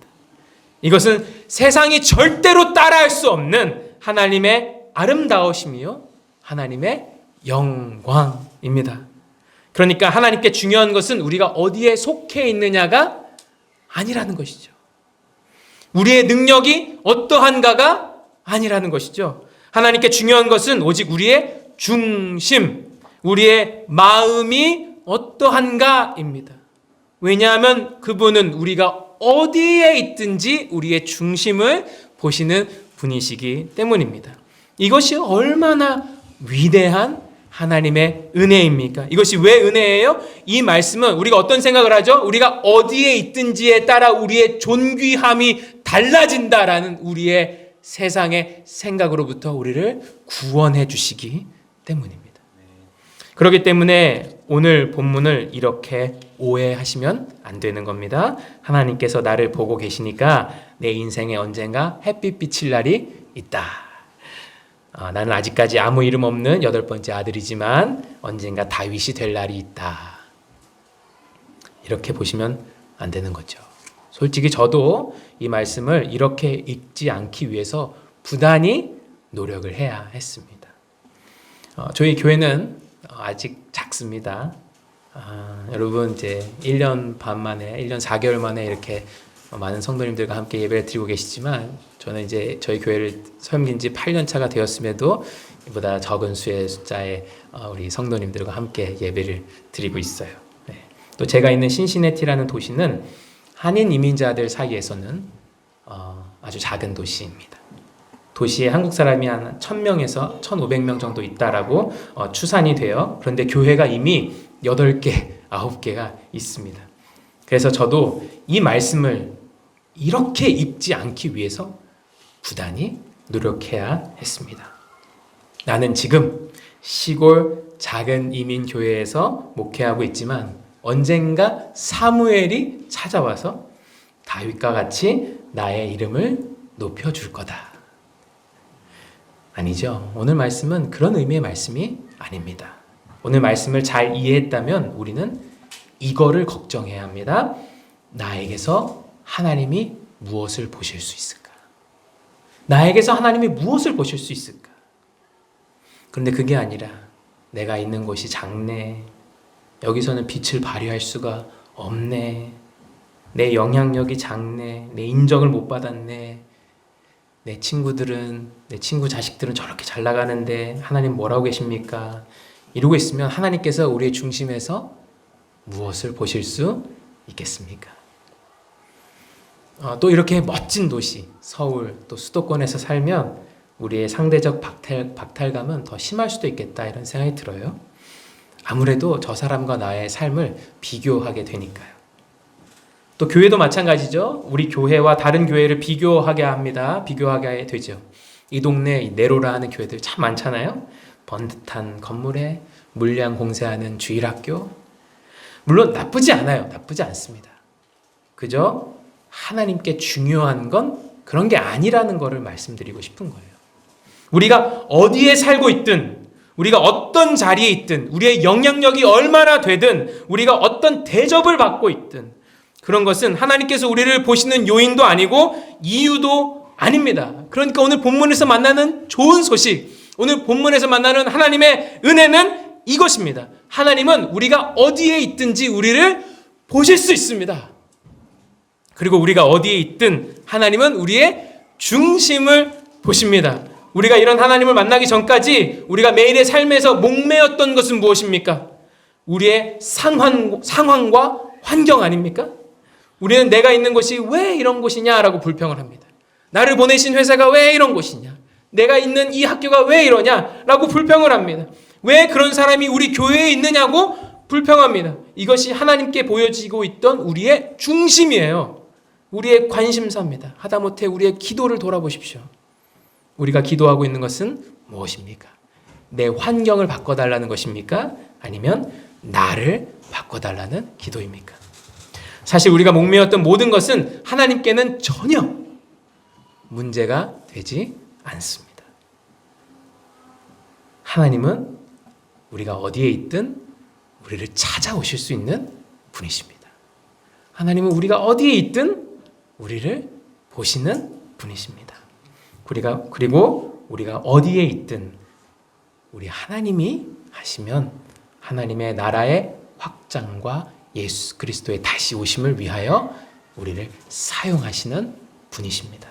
Speaker 2: 이것은 세상이 절대로 따라할 수 없는 하나님의 아름다우심이요 하나님의 영광입니다. 그러니까 하나님께 중요한 것은 우리가 어디에 속해 있느냐가 아니라는 것이죠. 우리의 능력이 어떠한가가 아니라는 것이죠. 하나님께 중요한 것은 오직 우리의 중심, 우리의 마음이 어떠한가입니다. 왜냐하면 그분은 우리가 어디에 있든지 우리의 중심을 보시는 분이시기 때문입니다. 이것이 얼마나 위대한 하나님의 은혜입니까? 이것이 왜 은혜예요? 이 말씀은 우리가 어떤 생각을 하죠? 우리가 어디에 있든지에 따라 우리의 존귀함이 달라진다라는 우리의 세상의 생각으로부터 우리를 구원해 주시기 때문입니다. 그렇기 때문에 오늘 본문을 이렇게 오해하시면 안 되는 겁니다. 하나님께서 나를 보고 계시니까 내 인생에 언젠가 햇빛 비칠 날이 있다. 나는 아직까지 아무 이름 없는 8번째 아들이지만 언젠가 다윗이 될 날이 있다. 이렇게 보시면 안 되는 거죠. 솔직히 저도 이 말씀을 이렇게 읽지 않기 위해서 부단히 노력을 해야 했습니다. 저희 교회는 아직 작습니다. 여러분 이제 1년 반 만에 1년 4개월 만에 이렇게 많은 성도님들과 함께 예배를 드리고 계시지만 저는 이제 저희 교회를 섬긴 지 8년 차가 되었음에도 이보다 적은 수의 숫자의 우리 성도님들과 함께 예배를 드리고 있어요. 네. 또 제가 있는 신시내티라는 도시는 한인 이민자들 사이에서는 아주 작은 도시입니다. 도시에 한국 사람이 한 1000명에서 1500명 정도 있다라고 추산이 돼요. 그런데 교회가 이미 8개, 9개가 있습니다. 그래서 저도 이 말씀을 이렇게 읽지 않기 위해서 부단히 노력해야 했습니다. 나는 지금 시골 작은 이민교회에서 목회하고 있지만 언젠가 사무엘이 찾아와서 다윗과 같이 나의 이름을 높여줄 거다. 아니죠. 오늘 말씀은 그런 의미의 말씀이 아닙니다. 오늘 말씀을 잘 이해했다면 우리는 이거를 걱정해야 합니다. 나에게서 하나님이 무엇을 보실 수 있을까? 나에게서 하나님이 무엇을 보실 수 있을까? 그런데 그게 아니라 내가 있는 곳이 작네. 여기서는 빛을 발휘할 수가 없네. 내 영향력이 작네. 내 인정을 못 받았네. 내 친구들은, 내 친구 자식들은 저렇게 잘 나가는데 하나님 뭐라고 계십니까? 이러고 있으면 하나님께서 우리의 중심에서 무엇을 보실 수 있겠습니까? 또 이렇게 멋진 도시, 서울, 또 수도권에서 살면 우리의 상대적 박탈감은 더 심할 수도 있겠다 이런 생각이 들어요. 아무래도 저 사람과 나의 삶을 비교하게 되니까요. 또 교회도 마찬가지죠. 우리 교회와 다른 교회를 비교하게 합니다. 비교하게 되죠. 이 동네 네로라 하는 교회들 참 많잖아요. 번듯한 건물에 물량 공세하는 주일학교. 물론 나쁘지 않아요. 나쁘지 않습니다. 그저 하나님께 중요한 건 그런 게 아니라는 것을 말씀드리고 싶은 거예요. 우리가 어디에 살고 있든, 우리가 어떤 자리에 있든, 우리의 영향력이 얼마나 되든, 우리가 어떤 대접을 받고 있든, 그런 것은 하나님께서 우리를 보시는 요인도 아니고 이유도 아닙니다. 그러니까 오늘 본문에서 만나는 좋은 소식, 오늘 본문에서 만나는 하나님의 은혜는 이것입니다. 하나님은 우리가 어디에 있든지 우리를 보실 수 있습니다. 그리고 우리가 어디에 있든 하나님은 우리의 중심을 보십니다. 우리가 이런 하나님을 만나기 전까지 우리가 매일의 삶에서 목매였던 것은 무엇입니까? 우리의 상황과 환경 아닙니까? 우리는 내가 있는 곳이 왜 이런 곳이냐라고 불평을 합니다. 나를 보내신 회사가 왜 이런 곳이냐? 내가 있는 이 학교가 왜 이러냐라고 불평을 합니다. 왜 그런 사람이 우리 교회에 있느냐고 불평합니다. 이것이 하나님께 보여지고 있던 우리의 중심이에요. 우리의 관심사입니다. 하다못해 우리의 기도를 돌아보십시오. 우리가 기도하고 있는 것은 무엇입니까? 내 환경을 바꿔달라는 것입니까? 아니면 나를 바꿔달라는 기도입니까? 사실 우리가 목매었던 모든 것은 하나님께는 전혀 문제가 되지 않습니다. 하나님은 우리가 어디에 있든 우리를 찾아오실 수 있는 분이십니다. 하나님은 우리가 어디에 있든 우리를 보시는 분이십니다. 그리고 우리가 어디에 있든 우리 하나님이 하시면 하나님의 나라의 확장과 예수 그리스도의 다시 오심을 위하여 우리를 사용하시는 분이십니다.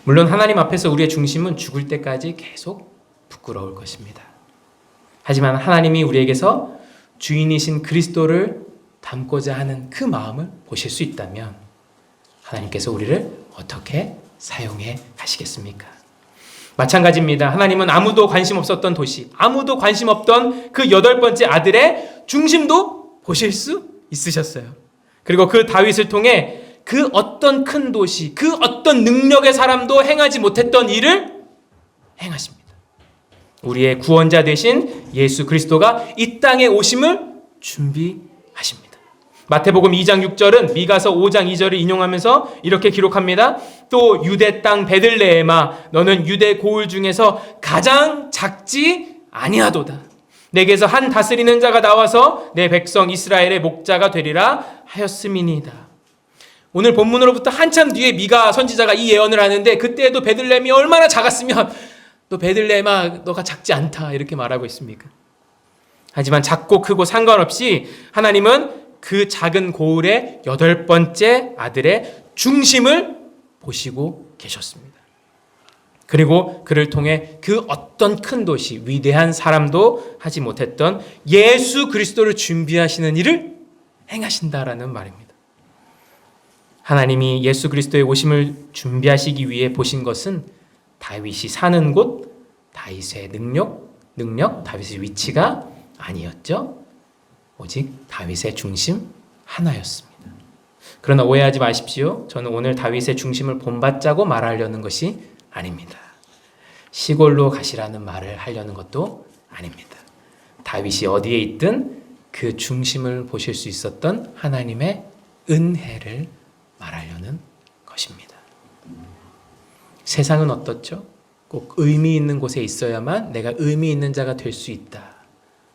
Speaker 2: 물론 하나님 앞에서 우리의 중심은 죽을 때까지 계속 부끄러울 것입니다. 하지만 하나님이 우리에게서 주인이신 그리스도를 닮고자 하는 그 마음을 보실 수 있다면 하나님께서 우리를 어떻게 사용해 가시겠습니까? 마찬가지입니다. 하나님은 아무도 관심 없었던 도시, 아무도 관심 없던 그 8번째 아들의 중심도 보실 수 있으셨어요. 그리고 그 다윗을 통해 그 어떤 큰 도시, 그 어떤 능력의 사람도 행하지 못했던 일을 행하십니다. 우리의 구원자 되신 예수 그리스도가 이 땅에 오심을 준비하십니다. 마태복음 2장 6절은 미가서 5장 2절을 인용하면서 이렇게 기록합니다. 또 유대 땅 베들레헴아 너는 유대 고을 중에서 가장 작지 아니하도다. 내게서 한 다스리는 자가 나와서 내 백성 이스라엘의 목자가 되리라 하였음이니이다. 오늘 본문으로부터 한참 뒤에 미가 선지자가 이 예언을 하는데 그때에도 베들레헴이 얼마나 작았으면 너 베들레헴아 너가 작지 않다 이렇게 말하고 있습니까? 하지만 작고 크고 상관없이 하나님은 그 작은 고을의 8번째 아들의 중심을 보시고 계셨습니다. 그리고 그를 통해 그 어떤 큰 도시, 위대한 사람도 하지 못했던 예수 그리스도를 준비하시는 일을 행하신다라는 말입니다. 하나님이 예수 그리스도의 오심을 준비하시기 위해 보신 것은 다윗이 사는 곳, 다윗의 능력, 다윗의 위치가 아니었죠. 오직 다윗의 중심 하나였습니다. 그러나 오해하지 마십시오. 저는 오늘 다윗의 중심을 본받자고 말하려는 것이 아닙니다. 시골로 가시라는 말을 하려는 것도 아닙니다. 다윗이 어디에 있든 그 중심을 보실 수 있었던 하나님의 은혜를 말하려는 것입니다. 세상은 어떻죠? 꼭 의미 있는 곳에 있어야만 내가 의미 있는 자가 될 수 있다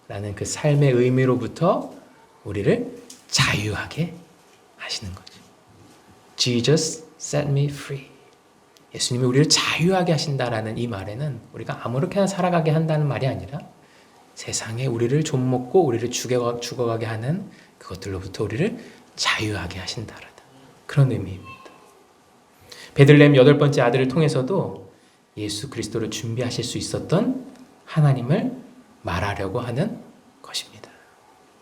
Speaker 2: 라는 그 삶의 의미로부터 우리를 자유하게 하시는 거죠. Jesus set me free. 예수님이 우리를 자유하게 하신다라는 이 말에는 우리가 아무렇게나 살아가게 한다는 말이 아니라 세상에 우리를 좀먹고 우리를 죽어가게 하는 그것들로부터 우리를 자유하게 하신다라는 그런 의미입니다. 베들레헴 8번째 아들을 통해서도 예수 그리스도를 준비하실 수 있었던 하나님을 말하려고 하는 것입니다.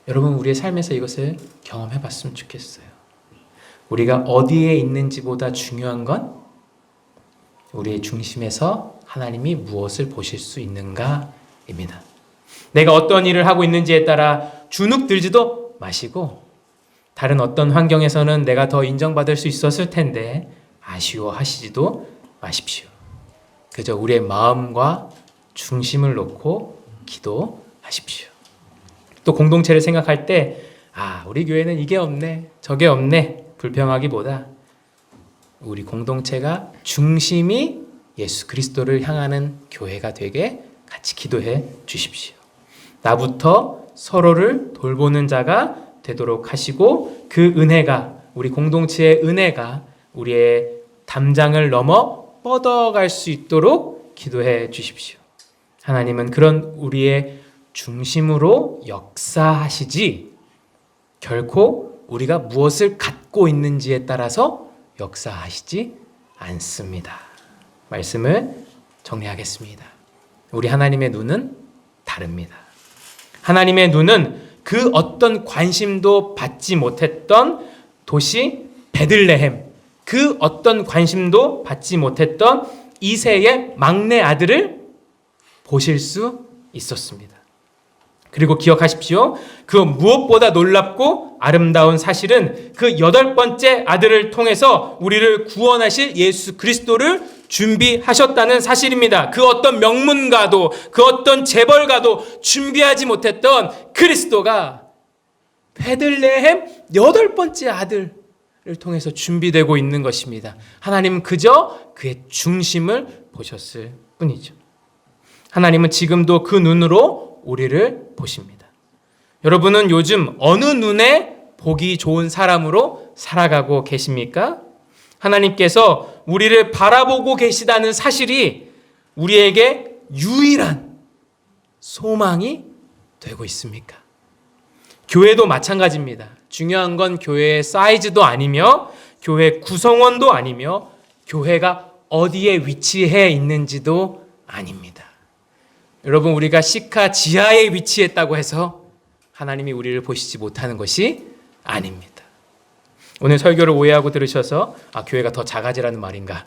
Speaker 2: 여러분 우리의 삶에서 이것을 경험해 봤으면 좋겠어요. 우리가 어디에 있는지보다 중요한 건 우리의 중심에서 하나님이 무엇을 보실 수 있는가입니다. 내가 어떤 일을 하고 있는지에 따라 주눅 들지도 마시고 다른 어떤 환경에서는 내가 더 인정받을 수 있었을 텐데 아쉬워하시지도 마십시오. 그저 우리의 마음과 중심을 놓고 기도하십시오. 또 공동체를 생각할 때 우리 교회는 이게 없네 저게 없네 불평하기보다 우리 공동체가 중심이 예수 그리스도를 향하는 교회가 되게 같이 기도해 주십시오. 나부터 서로를 돌보는 자가 되도록 하시고 그 은혜가 우리 공동체의 은혜가 우리의 담장을 넘어 뻗어갈 수 있도록 기도해 주십시오. 하나님은 그런 우리의 중심으로 역사하시지 결코 우리가 무엇을 갖고 있는지에 따라서 역사하시지 않습니다. 말씀을 정리하겠습니다. 우리 하나님의 눈은 다릅니다. 하나님의 눈은 그 어떤 관심도 받지 못했던 도시 베들레헴, 그 어떤 관심도 받지 못했던 이새의 막내 아들을 보실 수 있었습니다. 그리고 기억하십시오. 그 무엇보다 놀랍고 아름다운 사실은 그 8번째 아들을 통해서 우리를 구원하실 예수 그리스도를 준비하셨다는 사실입니다. 그 어떤 명문가도 그 어떤 재벌가도 준비하지 못했던 그리스도가 베들레헴 8번째 아들을 통해서 준비되고 있는 것입니다. 하나님은 그저 그의 중심을 보셨을 뿐이죠. 하나님은 지금도 그 눈으로 우리를 보십니다. 여러분은 요즘 어느 눈에 보기 좋은 사람으로 살아가고 계십니까? 하나님께서 우리를 바라보고 계시다는 사실이 우리에게 유일한 소망이 되고 있습니까? 교회도 마찬가지입니다. 중요한 건 교회의 사이즈도 아니며 교회 구성원도 아니며 교회가 어디에 위치해 있는지도 아닙니다. 여러분, 우리가 시카 지하에 위치했다고 해서 하나님이 우리를 보시지 못하는 것이 아닙니다. 오늘 설교를 오해하고 들으셔서 교회가 더 작아지라는 말인가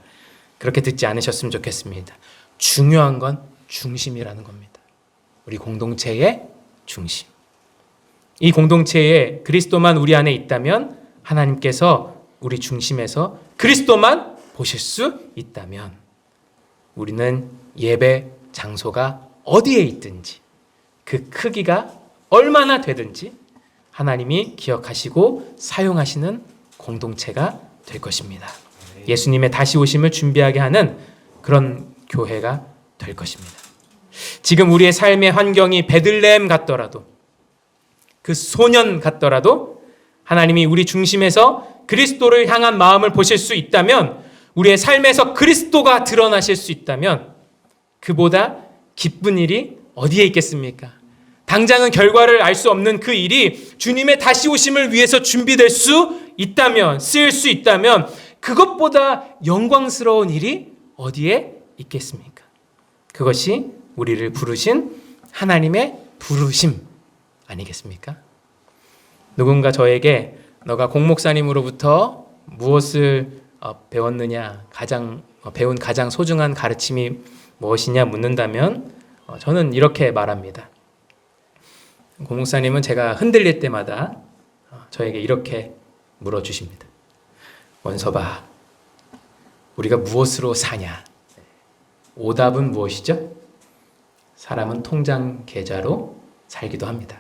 Speaker 2: 그렇게 듣지 않으셨으면 좋겠습니다. 중요한 건 중심이라는 겁니다. 우리 공동체의 중심. 이 공동체에 그리스도만 우리 안에 있다면 하나님께서 우리 중심에서 그리스도만 보실 수 있다면 우리는 예배 장소가 어디에 있든지 그 크기가 얼마나 되든지 하나님이 기억하시고 사용하시는 공동체가 될 것입니다. 예수님의 다시 오심을 준비하게 하는 그런 교회가 될 것입니다. 지금 우리의 삶의 환경이 베들레헴 같더라도 그 소년 같더라도 하나님이 우리 중심에서 그리스도를 향한 마음을 보실 수 있다면 우리의 삶에서 그리스도가 드러나실 수 있다면 그보다 기쁜 일이 어디에 있겠습니까? 당장은 결과를 알 수 없는 그 일이 주님의 다시 오심을 위해서 준비될 수 있다면, 쓰일 수 있다면 그것보다 영광스러운 일이 어디에 있겠습니까? 그것이 우리를 부르신 하나님의 부르심 아니겠습니까? 누군가 저에게 너가 공목사님으로부터 무엇을 배웠느냐, 배운 가장 소중한 가르침이 무엇이냐 묻는다면 저는 이렇게 말합니다. 공목사님은 제가 흔들릴 때마다 저에게 이렇게 물어주십니다. 원서봐, 우리가 무엇으로 사냐? 오답은 무엇이죠? 사람은 통장 계좌로 살기도 합니다.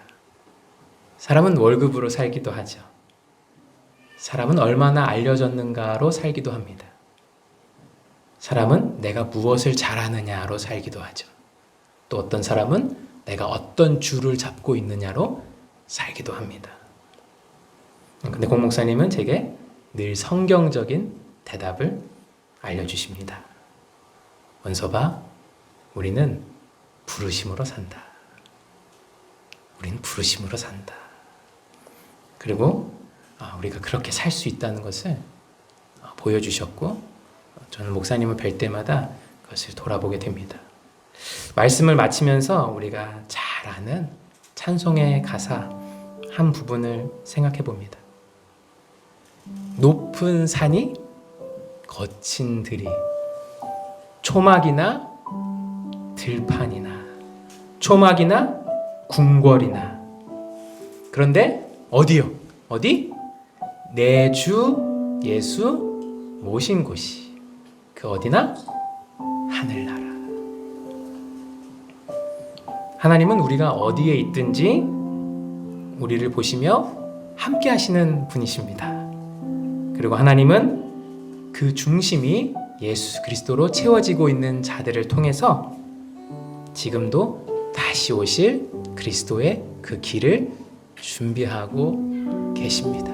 Speaker 2: 사람은 월급으로 살기도 하죠. 사람은 얼마나 알려졌는가로 살기도 합니다. 사람은 내가 무엇을 잘하느냐로 살기도 하죠. 또 어떤 사람은 내가 어떤 줄을 잡고 있느냐로 살기도 합니다. 근데 공 목사님은 제게 늘 성경적인 대답을 알려주십니다. 원서봐, 우리는 부르심으로 산다. 우리는 부르심으로 산다. 그리고 우리가 그렇게 살 수 있다는 것을 보여주셨고 저는 목사님을 뵐 때마다 그것을 돌아보게 됩니다. 말씀을 마치면서 우리가 잘 아는 찬송의 가사 한 부분을 생각해 봅니다. 높은 산이 거친 들이 초막이나 들판이나 초막이나 궁궐이나 그런데 어디요? 어디? 내 주 예수 모신 곳이 그 어디나? 하늘나라. 하나님은 우리가 어디에 있든지 우리를 보시며 함께 하시는 분이십니다. 그리고 하나님은 그 중심이 예수 그리스도로 채워지고 있는 자들을 통해서 지금도 다시 오실 그리스도의 그 길을 준비하고 계십니다.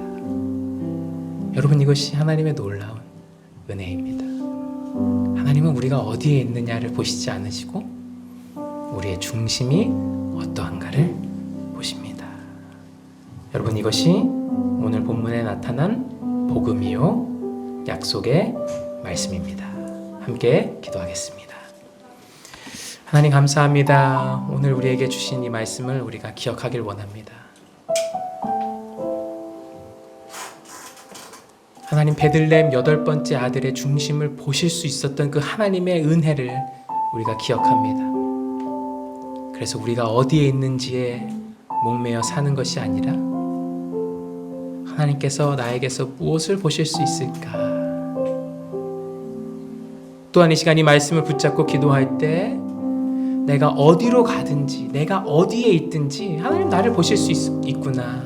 Speaker 2: 여러분, 이것이 하나님의 놀라운 은혜입니다. 하나님은 우리가 어디에 있느냐를 보시지 않으시고 우리의 중심이 어떠한가를 보십니다. 여러분, 이것이 오늘 본문에 나타난 복음이요 약속의 말씀입니다. 함께 기도하겠습니다. 하나님 감사합니다. 오늘 우리에게 주신 이 말씀을 우리가 기억하길 원합니다. 하나님 베들레헴 8번째 아들의 중심을 보실 수 있었던 그 하나님의 은혜를 우리가 기억합니다. 그래서 우리가 어디에 있는지에 목매어 사는 것이 아니라 하나님께서 나에게서 무엇을 보실 수 있을까? 또한 이 시간 이 말씀을 붙잡고 기도할 때 내가 어디로 가든지 내가 어디에 있든지 하나님 나를 보실 수 있구나.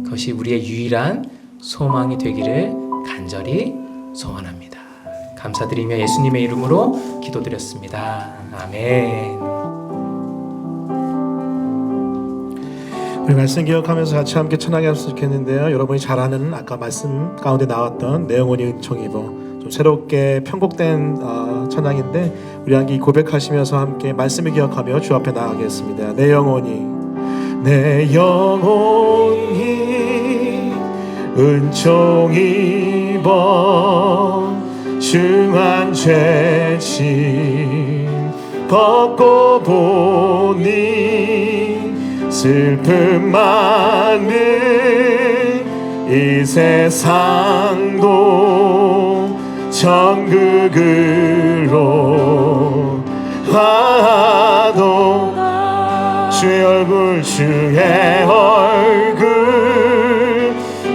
Speaker 2: 그것이 우리의 유일한 소망이 되기를 간절히 소원합니다. 감사드리며 예수님의 이름으로 기도드렸습니다. 아멘.
Speaker 1: 우리 말씀 기억하면서 같이 함께 찬양했으면 좋겠는데요. 여러분이 잘 아는 아까 말씀 가운데 나왔던 내 영혼이 은총입어 좀 새롭게 편곡된 찬양인데 우리 함께 고백하시면서 함께 말씀을 기억하며 주 앞에 나가겠습니다. 내 영혼이 은총 입어 중한 죄짐 벗고 보니 슬픔 많은 이 세상도 천국으로 가도 주의 얼굴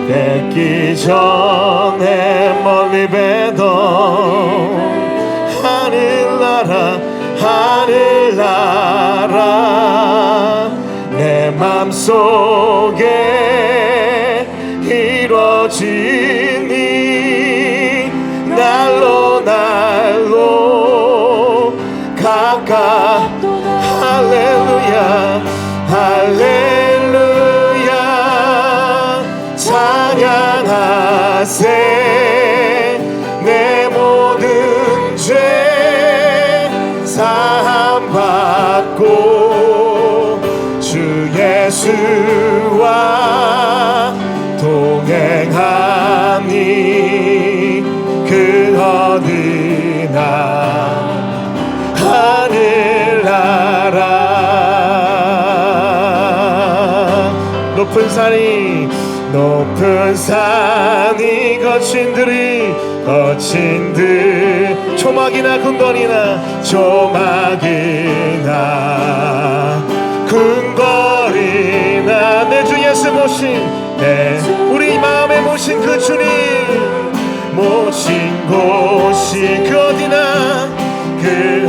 Speaker 1: 뵙기 전에 멀리 뵈던 하늘나라 내 맘속에 이루어지니 날로 가까 할렐루야 찬양하세 내 모든 죄 사함받고 주 예수와 동행하니 그 어디나 하늘나라 높은 산이 거친 들 조막이나 궁궐이나 내 주 예수 모신 우리 마음에 모신 그 주님 모신 곳이 그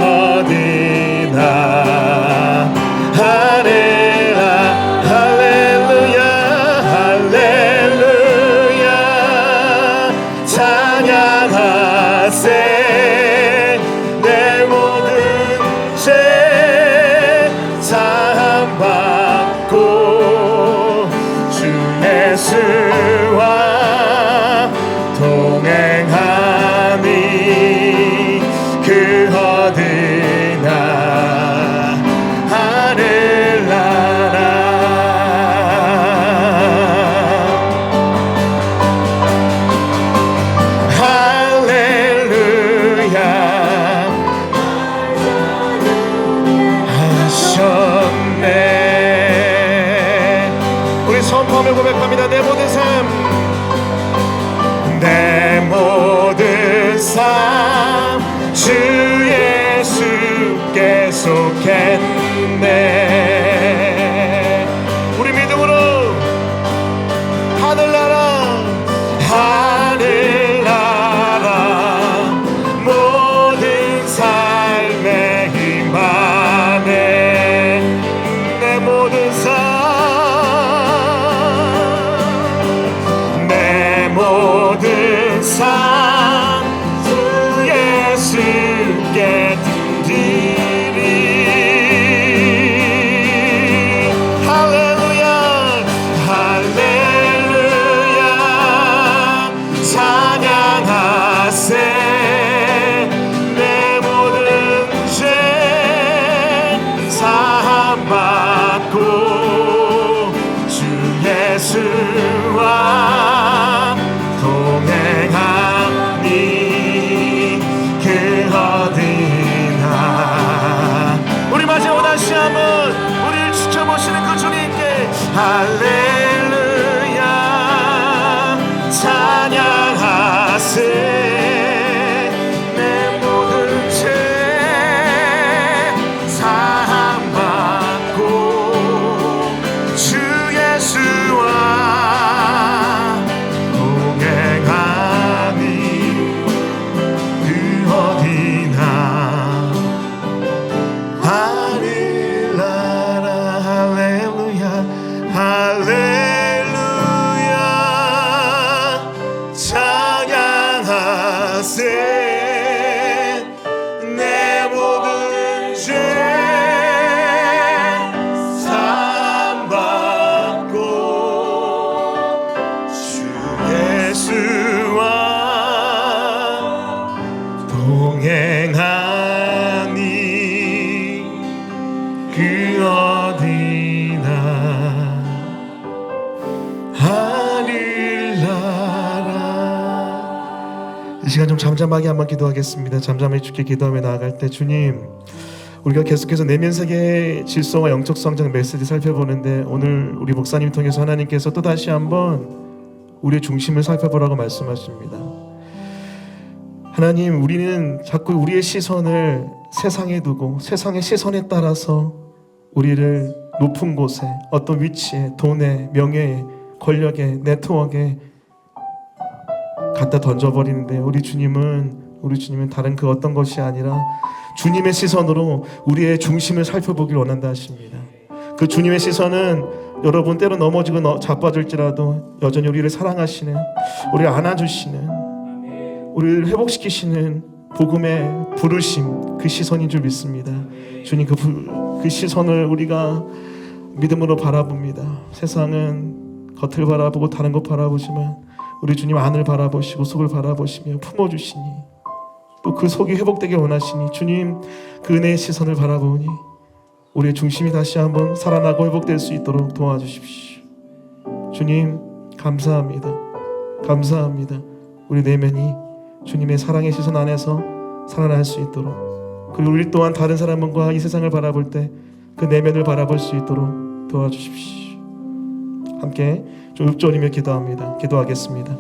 Speaker 1: 어디나 할렐루야 찬양하세 내 모든 죄 사함받고 주 예수와 동행하니 그 어디나 하늘나라 할렐루야 하셨네. 우리 선포하며 고백합니다. 내 모든 삶 주 예수께 속했네. 우리 믿음으로 하늘나라 모든 삶에 힘하네. 내 모든 삶 주 예수께 드리리. 할렐루야 찬양하세 내 모든 죄 사함받고 주 예수와 동행하니 그 어디나. 우리 마지막으로 다시 한번 우리를 지켜보시는 그 주님께 할렐루야 찬양 곳에 내 모든 죄 사함받고 주 예수와 동행하니 그 어디나 하늘나라. 이 시간 좀 잠잠하게 한번 기도하겠습니다. 잠잠하게 주께 기도하며 나아갈 때, 주님, 우리가 계속해서 내면 세계의 질서와 영적 성장 메시지 살펴보는데, 오늘 우리 목사님 통해서 하나님께서 또 다시 한번 우리의 중심을 살펴보라고 말씀하십니다. 하나님, 우리는 자꾸 우리의 시선을 세상에 두고 세상의 시선에 따라서 우리를 높은 곳에, 어떤 위치에, 돈에, 명예에, 권력에, 네트워크에 갖다 던져버리는데, 우리 주님은 다른 그 어떤 것이 아니라 주님의 시선으로 우리의 중심을 살펴보길 원한다 하십니다. 그 주님의 시선은 여러분 때로 넘어지고 자빠질지라도 여전히 우리를 사랑하시는, 우리를 안아주시는, 우리를 회복시키시는 복음의 부르심, 그 시선인 줄 믿습니다. 주님, 그 시선을 우리가 믿음으로 바라봅니다. 세상은 겉을 바라보고 다른 것 바라보지만 우리 주님 안을 바라보시고 속을 바라보시며 품어주시니, 또 그 속이 회복되길 원하시니, 주님 그 은혜의 시선을 바라보니 우리의 중심이 다시 한번 살아나고 회복될 수 있도록 도와주십시오. 주님 감사합니다. 감사합니다. 우리 내면이 주님의 사랑의 시선 안에서 살아날 수 있도록, 그리고 우리 또한 다른 사람과 이 세상을 바라볼 때 그 내면을 바라볼 수 있도록 도와주십시오. 함께 좀 읊조리며 기도하겠습니다.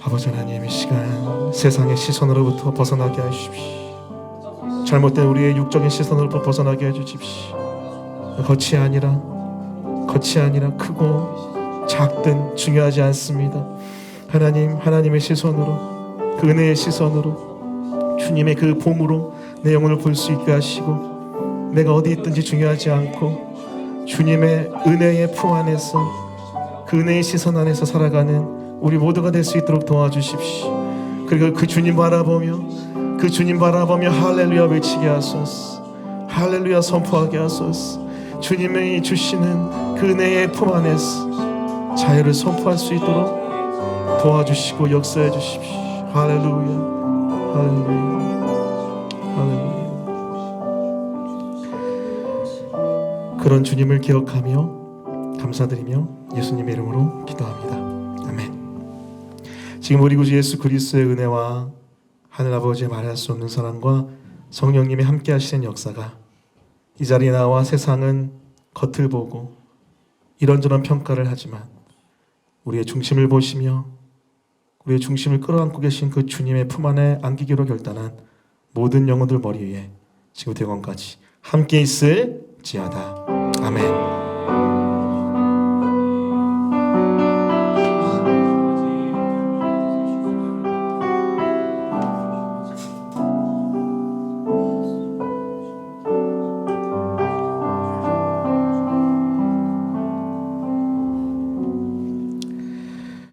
Speaker 1: 아버지 하나님, 이 시간 세상의 시선으로부터 벗어나게 해주십시오. 잘못된 우리의 육적인 시선으로부터 벗어나게 해주십시오. 겉이 아니라 크고 작든 중요하지 않습니다. 하나님의 시선으로, 그 은혜의 시선으로, 주님의 그 봄으로 내 영혼을 볼 수 있게 하시고, 내가 어디 있든지 중요하지 않고 주님의 은혜의 품 안에서, 그 은혜의 시선 안에서 살아가는 우리 모두가 될 수 있도록 도와주십시오. 그리고 그 주님 바라보며 할렐루야 외치게 하소서. 할렐루야 선포하게 하소서. 주님이 주시는 그 은혜의 품 안에서 자유를 선포할 수 있도록 도와주시고 역사해 주십시오. 할렐루야, 할렐루야, 할렐루야. 그런 주님을 기억하며 감사드리며 예수님의 이름으로 기도합니다. 아멘. 지금 우리 구주 예수 그리스도의 은혜와 하늘아버지의 말할 수 없는 사랑과 성령님이 함께 하시는 역사가, 이 자리에 나와 세상은 겉을 보고 이런저런 평가를 하지만 우리의 중심을 보시며 우리의 중심을 끌어안고 계신 그 주님의 품 안에 안기기로 결단한 모든 영혼들 머리 위에 지금부터 영원까지 함께 있을지어다. 아멘.